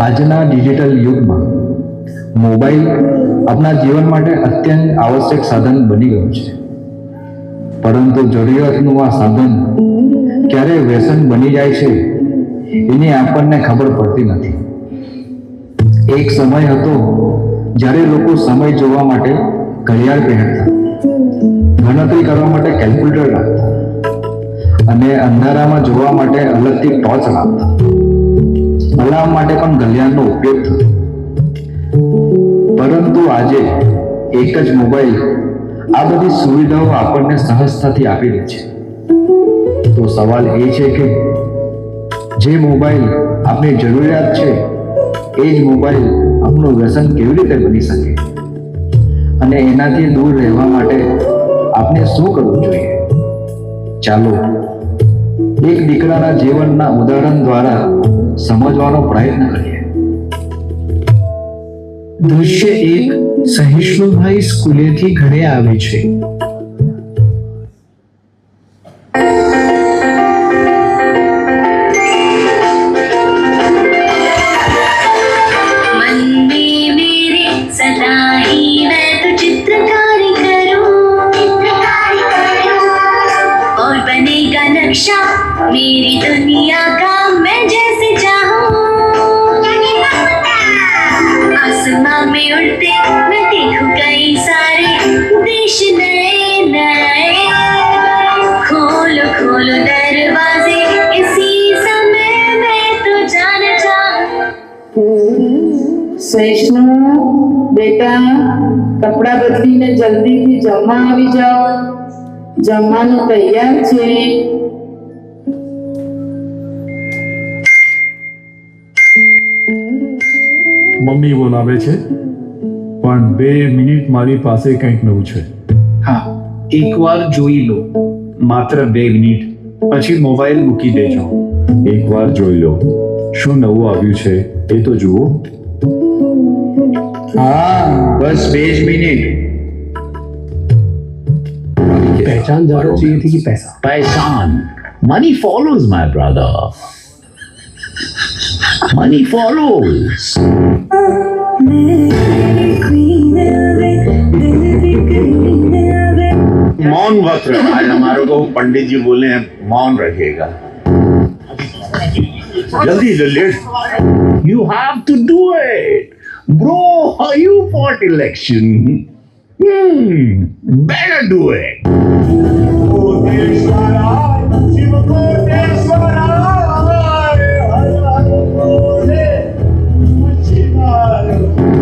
આજના ડિજિટલ યુગમાં મોબાઈલ આપણા જીવન માટે અત્યંત આવશ્યક સાધન બની ગયું છે, પરંતુ જરૂરિયાતનું આ સાધન ક્યારે વ્યસન બની જાય છે એની આપણને ખબર પડતી નથી. એક સમય હતો જ્યારે લોકો સમય જોવા માટે ઘડિયાળ પહેરતા, ગણતરી કરવા માટે કેલ્ક્યુલેટર રાખતા અને અંધારામાં જોવા માટે અલગથી ટોર્ચ રાખતા. અલાર્મ માટે પણ ઘડિયાળનો ઉપયોગ થતો. પરંતુ આજે એક જ મોબાઈલ આ બધી સુવિધાઓ આપણને સહજતાથી આપી દે છે. તો સવાલ એ છે કે જે મોબાઈલ આપણી જરૂરિયાત છે એ જ મોબાઈલ આપણું વ્યસન કેવી રીતે બની શકે, અને એનાથી દૂર રહેવા માટે આપણે શું કરવું જોઈએ? ચાલો એક દીકરાના જીવનના ઉદાહરણ દ્વારા સમજવાનો પ્રયત્ન કરીએ. દૃશ્ય 1. સહિષ્ણુભાઈ સ્કૂલેથી ઘરે આવે છે. मेरी दुनिया का मैं जैसे चाहूं, आसमां में उड़ते मैं देखूं कई सारे देश नए नए, खोलो खोलो दरवाजे इसी समय मैं तो जाना चाहूं. સૈષ્ણુ બેટા, કપડા બદલીને જલ્દીથી જમવા આવી જાઓ. જમવાનું તૈયાર છે. મમ્મી બોલાવે છે, પણ 2 મિનિટ મારી પાસે કંઈક નવું છે. હા, એકવાર જોઈ લો, માત્ર 2 મિનિટ, પછી મોબાઈલ મૂકી દેજો. એકવાર જોઈ લો, શું નવું આવ્યું છે એ તો જુઓ. હા, બસ 2 જ મિનિટ. पहचान ज़्यादा चाहिए थी कि पैसा? Paisan. Money follows, my brother. Money follows. मौन व्रत रखा आज हमारे को पंडित जी बोले हैं मौन रखिएगा. जल्दी जल्दी. You have to do it, bro. You fought election. Better do it.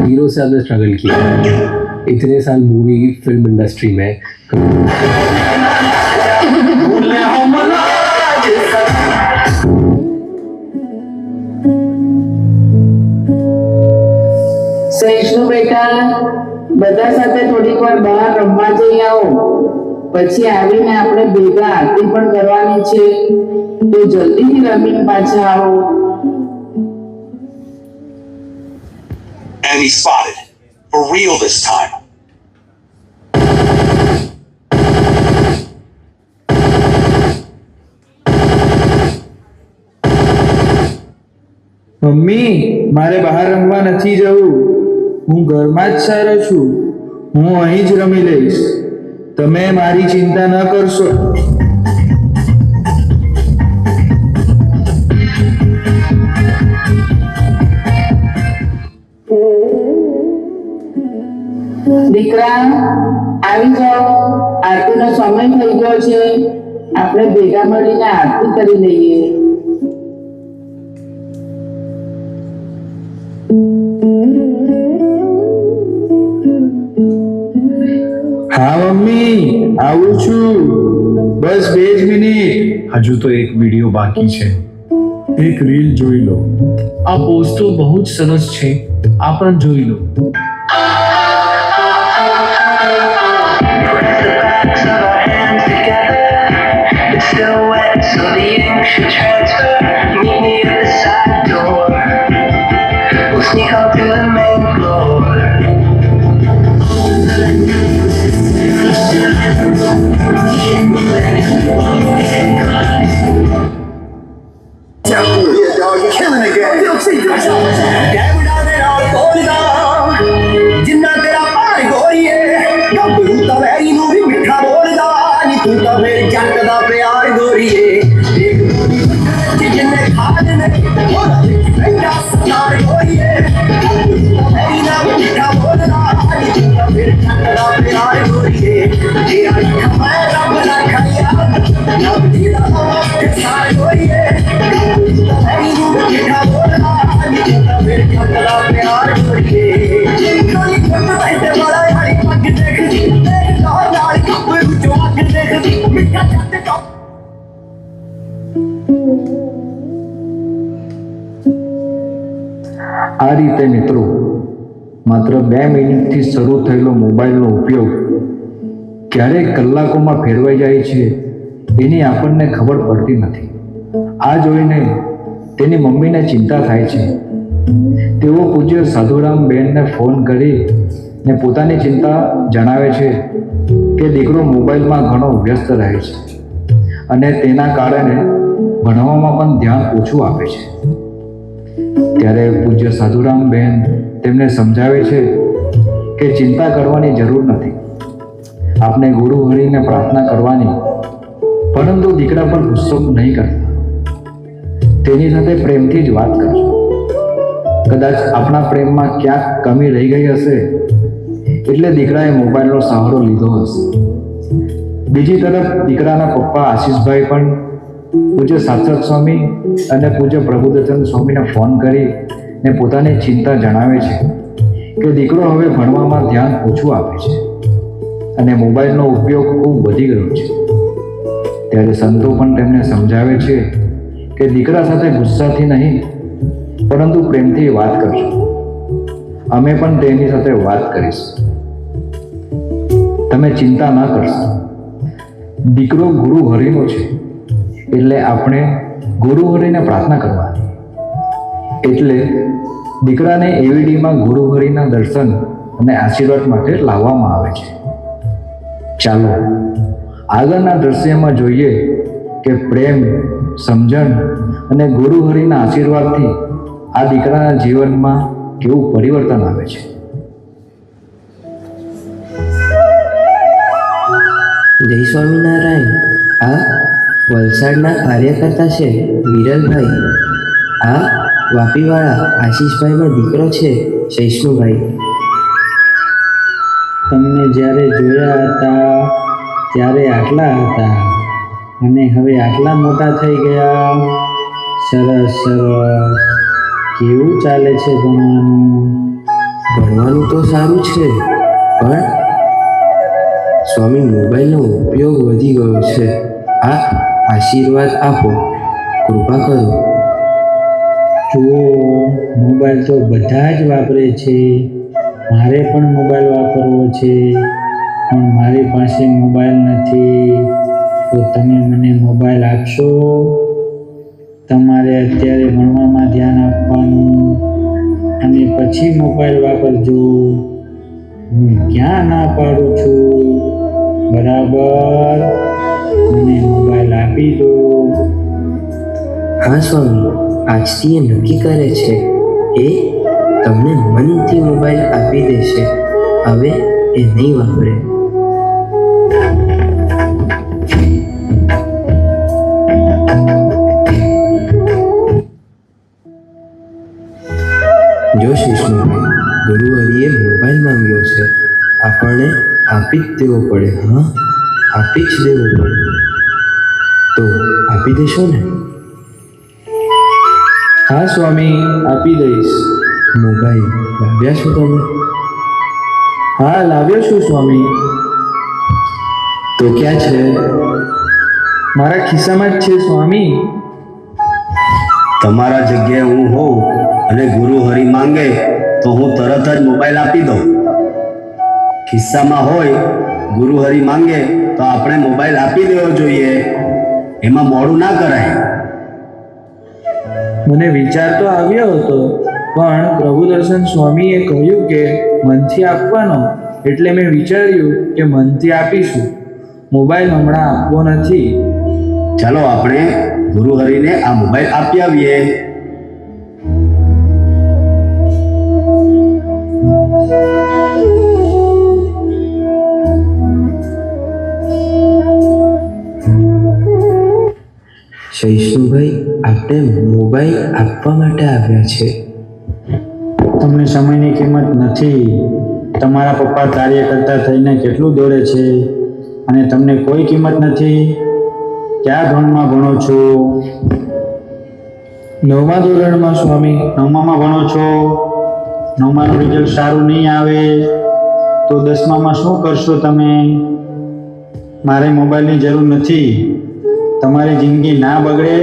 Hero से आपने स्ट्रगल किया, इतने साल मूवी फिल्म इंडस्ट्री में. સૈષ્ણુ બેટા, બધા સાથે થોડીક વાર બહાર રમવા જઈ આવો. પછી આવીને આપણે ભેગા આરતી પણ કરવાની છે, તો જલ્દીથી રમીને પાછા આવો. Enemy spotted. For real this time. Mummy, મારે બહાર રમવા નથી જવું. હું ઘરમાં જ સારો છું. હું અહીં જ રમી લઈશ. તમે મારી ચિંતા ન કરશો. દીકરા, આવી જાઓ. આરતીનો સમય થઈ ગયો છે. આપણે ભેગા મળીને આરતી કરી લઈએ. હા મમ્મી, આવું છું. બસ 2 જ મિનિટ. હજુ તો એક વિડીયો બાકી છે. એક રીલ જોઈ લો. આ પોસ્ટ તો બહુ જ સરસ છે, આ પણ જોઈ લો. You're killing again. આ રીતે મિત્રો માત્ર 2 મિનિટથી શરૂ થયેલો મોબાઈલનો ઉપયોગ ક્યારેક કલાકોમાં ફેરવાઈ જાય છે એની આપણને ખબર પડતી નથી. આ જોઈને તેની મમ્મીને ચિંતા થાય છે. તેઓ પૂજ્ય સાધુરામ બેનને ફોન કરી ને પોતાની ચિંતા જણાવે છે કે દીકરો મોબાઈલમાં ઘણો વ્યસ્ત રહે છે અને તેના કારણે ભણવામાં પણ ધ્યાન ઓછું આપે છે. ત્યારે પૂજ્ય સાધુરામ બેન તેમને સમજાવે છે કે ચિંતા કરવાની જરૂર નથી, આપણે ગુરુ હરિને પ્રાર્થના કરવાની, પરંતુ દીકરા પર ગુસ્સો નહીં કરતા, તેની સાથે પ્રેમથી જ વાત કરજો. કદાચ આપણા પ્રેમમાં ક્યાંક કમી રહી ગઈ હશે એટલે દીકરાએ મોબાઈલનો સહારો લીધો હશે. બીજી તરફ દીકરાના પપ્પા આશીષભાઈ પણ પૂજ્ય સાક્ષાત સ્વામી અને પૂજ્ય પ્રભુદર્શન સ્વામીને ફોન કરી ને પોતાની ચિંતા જણાવે છે કે દીકરો હવે ભણવામાં ધ્યાન ઓછું આપે છે અને મોબાઈલનો ઉપયોગ ખૂબ વધી ગયો છે. ત્યારે સંતો પણ તેમને સમજાવે છે કે દીકરા સાથે ગુસ્સાથી નહીં પરંતુ પ્રેમથી વાત કરજો. અમે પણ તેની સાથે વાત કરીશું. તમે ચિંતા ના કરશો. દીકરો ગુરુ હરિનો છે એટલે આપણે ગુરુ હરિને પ્રાર્થના કરવાની. એટલે દીકરાને એવીડીમાં ગુરુ હરિના દર્શન અને આશીર્વાદ માટે લાવવામાં આવે છે. ચાલો આગળના દ્રશ્યમાં જોઈએ કે પ્રેમ, સમજણ અને ગુરુ હરિના આશીર્વાદથી આ દીકરાના જીવનમાં કેવું પરિવર્તન આવે છે. જય સ્વામિનારાયણ. આ વલસાડના કાર્યકર્તા છે વિરલભાઈ. આ વાપીવાળા આશીષભાઈનો દીકરો છે જૈષ્ણુભાઈ. તમને જ્યારે જોયા હતા ત્યારે આટલા હતા અને હવે આટલા મોટા થઈ ગયા. સરસ સરસ. કેવું ચાલે છે ભણવાનું? ભણવાનું તો સારું છે, પણ સ્વામી મોબાઈલનો ઉપયોગ વધી ગયો છે. આ આશીર્વાદ આપો, કૃપા કરો. જુઓ, મોબાઈલ તો બધા જ વાપરે છે. મારે પણ મોબાઈલ વાપરવો છે, પણ મારી પાસે મોબાઈલ નથી. તો તમે મને મોબાઈલ આપશો? તમારે અત્યારે ભણવામાં ધ્યાન આપવાનું અને પછી મોબાઈલ વાપરજો. હું ક્યાં ના પાડું છું? બરાબર, મને મોબાઈલ આપી દો. હા સ્વામી, આજથી એ નક્કી કરે છે. એ તમને મનથી મોબાઈલ આપી દેશે. હવે એ નહીં વાપરે. જો શિષ્ણુભાઈ, ગુરુ હરિએ મોબાઈલ માંગ્યો છે, આપણને આપી જ દેવો પડે. હા, આપી જ દેવો પડે. તો આપી દેશો ને? હા સ્વામી, આપી દઈશ. મોબાઈલ લાવ્યા છો તમે? હા, લાવ્યો છું સ્વામી. તો ક્યાં છે? મારા ખિસ્સામાં જ છે સ્વામી. તમારા જગ્યાએ હું હોઉં અને ગુરુ હરિ માંગે તો હું તરત જ મોબાઈલ આપી દઉં. ખિસ્સામાં હોય, ગુરુ હરિ માંગે તો આપણે મોબાઈલ આપી દેવો જોઈએ. એમાં મોડું ના કરાય. મને વિચાર તો આવ્યો હતો, પણ પ્રભુદર્શન સ્વામીએ કહ્યું કે મનથી આપવાનો, એટલે મેં વિચાર્યું કે મનથી આપીશું. મોબાઈલ હમણાં આપવો નથી. ચાલો આપણે ગુરુ હરિને આ મોબાઈલ આપી આવીએ. જૈષ્ણુભાઈ, આપણે મોબાઈલ આપવા માટે આવ્યા છે. તમને સમયની કિંમત નથી. તમારા પપ્પા કાર્યકર્તા થઈને કેટલું દોડે છે, અને તમને કોઈ કિંમત નથી. કયા ધોરણમાં ભણો છો? 9મા ધોરણમાં સ્વામી. 9મામાં ભણો છો. 9માનું રિઝલ્ટ સારું નહીં આવે તો 10મામાં શું કરશો તમે? મારે મોબાઈલની જરૂર નથી. તમારી જિંદગી ના બગડે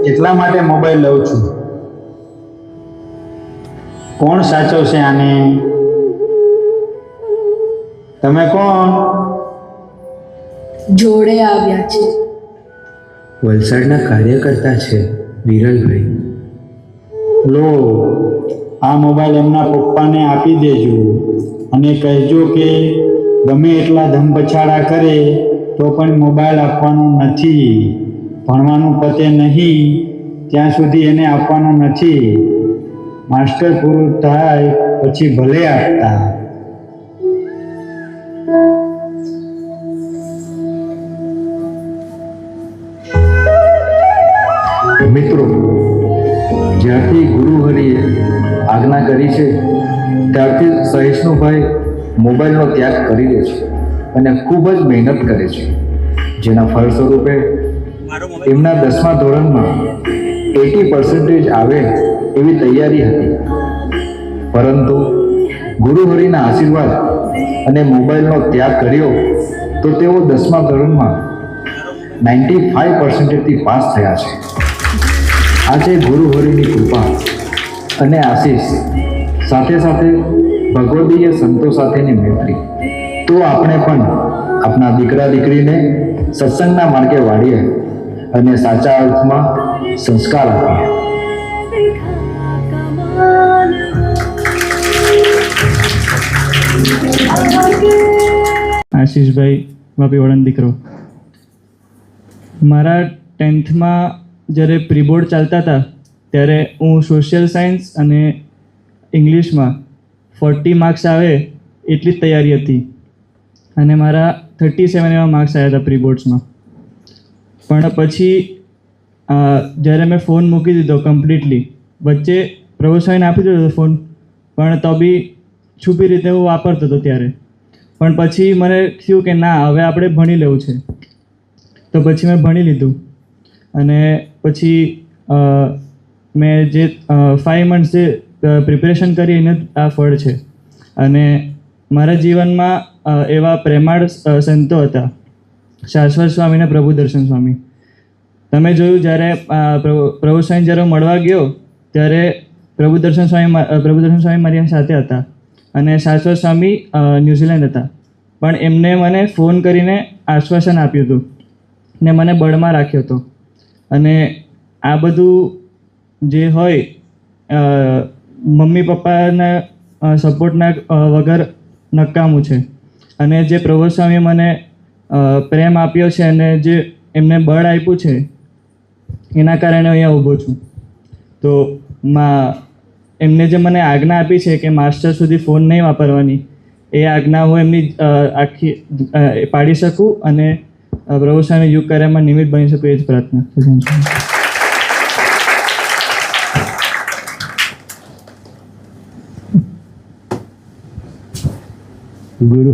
એટલા માટે મોબાઈલ લઉં છું. કોણ સાચવશે આને? તમે કોણ? જોડે આવ્યા છે. વલસાડના કાર્યકર્તા છે વિરલભાઈ. લો, આ મોબાઈલ એમના પપ્પાને આપી દેજો અને કહેજો કે ગમે એટલા ધમપછાડા કરે તો પણ મોબાઈલ આપવાનો નથી. ભણવાનું પતે નહીં ત્યાં સુધી એને આપવાનો નથી. માસ્ટર પૂરું થાય પછી ભલે આપતા. મિત્રો, જ્યારથી ગુરુ હરિએ આજ્ઞા કરી છે ત્યારથી સહિષ્ણુભાઈ મોબાઈલનો ત્યાગ કરી દે છે અને ખૂબ જ મહેનત કરે છે, જેના ફળ સ્વરૂપે એમના 10મા ધોરણમાં 80% આવે એવી તૈયારી હતી. પરંતુ ગુરુ હરિના આશીર્વાદ અને મોબાઈલનો ત્યાગ કર્યો તો તેઓ 10મા ધોરણમાં 95%થી પાસ થયા છે. આજે ગુરુ હરિની કૃપા અને આશીષ સાથે સાથે ભગવદીય સંતો સાથેની મૈત્રી. તો આપણે પણ આપણા દીકરા દીકરીને સત્સંગના માર્ગે વાળીએ અને સાચા અર્થમાં સંસ્કાર આપીએ. આશીષભાઈ વાપીવાળાનો દીકરો. મારા 10થમાં જ્યારે પ્રી બોર્ડ ચાલતા હતા ત્યારે હું સોશિયલ સાયન્સ અને ઇંગ્લિશમાં 40 માર્ક્સ આવે એટલી જ તૈયારી હતી અને મારા 37 એવા માર્ક્સ આવ્યા હતા પ્રી બોર્ડ્સમાં. પણ પછી જ્યારે મેં ફોન મૂકી દીધો કમ્પ્લીટલી, વચ્ચે પ્રભુસ્વામીને આપી દીધો હતો ફોન, પણ તો બી છુપી રીતે હું વાપરતો હતો ત્યારે. પણ પછી મને થયું કે ના, હવે આપણે ભણી લેવું છે. તો પછી મેં ભણી લીધું અને પછી મેં જે 5 મંથ્સ જે પ્રિપેરેશન કરી એને આ ફળ છે. અને મારા જીવનમાં એવા પ્રેમાળ સંતો હતા, શાશ્વત સ્વામી અને પ્રભુ દર્શન સ્વામી. તમે જોયું જ્યારે પ્રભુ સ્વામી જ્યારે મળવા ગયો ત્યારે પ્રભુ દર્શન સ્વામી મારી સાથે હતા અને શાશ્વત સ્વામી ન્યૂઝીલેન્ડ હતા. પણ એમને મને ફોન કરીને આશ્વાસન આપ્યું હતું ને મને બળમાં રાખ્યો હતો. અને આ બધું જે હોય મમ્મી પપ્પાના સપોર્ટના વગર નકામું છે. અને જે પ્રભુ સ્વામીએ મને પ્રેમ આપ્યો છે અને જે એમને બળ આપ્યું છે એના કારણે અહીંયા ઊભો છું. તો એમને જે મને આજ્ઞા આપી છે કે માસ્ટર સુધી ફોન નહીં વાપરવાની, એ આજ્ઞા હું એમની આખી પાડી શકું અને પ્રભુ સ્વામી યુગ કાર્યમાં નિમિત્ત બની શકું, એ જ પ્રાર્થના. ગુરુ